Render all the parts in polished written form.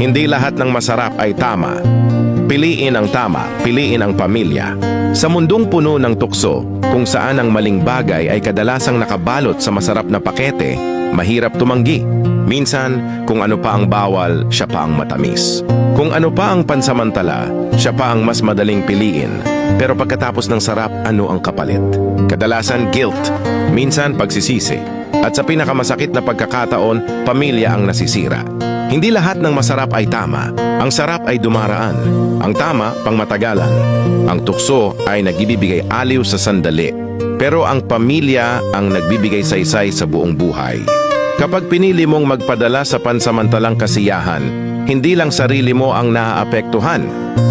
Hindi lahat ng masarap ay tama. Piliin ang tama, piliin ang pamilya. Sa mundong puno ng tukso, kung saan ang maling bagay ay kadalasang nakabalot sa masarap na pakete, mahirap tumanggi. Minsan, kung ano pa ang bawal, siya pa ang matamis. Kung ano pa ang pansamantala, siya pa ang mas madaling piliin. Pero pagkatapos ng sarap, ano ang kapalit? Kadalasan guilt, minsan pagsisisi. At sa pinakamasakit na pagkakataon, pamilya ang nasisira. Hindi lahat ng masarap ay tama. Ang sarap ay dumaraan. Ang tama, pangmatagalan. Ang tukso ay nagbibigay aliw sa sandali. Pero ang pamilya ang nagbibigay saysay sa buong buhay. Kapag pinili mong magpadala sa pansamantalang kasiyahan, hindi lang sarili mo ang naaapektuhan.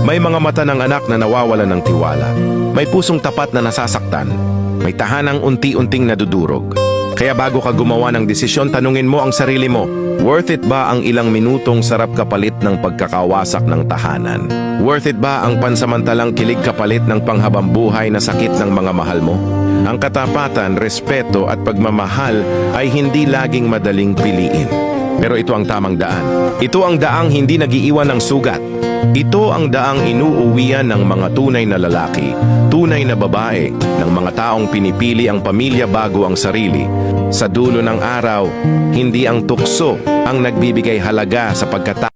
May mga mata ng anak na nawawalan ng tiwala. May pusong tapat na nasasaktan. May tahanang unti-unting nadudurog. Kaya bago ka gumawa ng desisyon, tanungin mo ang sarili mo, worth it ba ang ilang minutong sarap kapalit ng pagkakawasak ng tahanan? Worth it ba ang pansamantalang kilig kapalit ng panghabambuhay na sakit ng mga mahal mo? Ang katapatan, respeto at pagmamahal ay hindi laging madaling piliin. Pero ito ang tamang daan. Ito ang daang hindi nagiiwan ng sugat. Ito ang daang inuuwian ng mga tunay na lalaki, tunay na babae, ng mga taong pinipili ang pamilya bago ang sarili. Sa dulo ng araw, hindi ang tukso ang nagbibigay halaga sa pagkatao.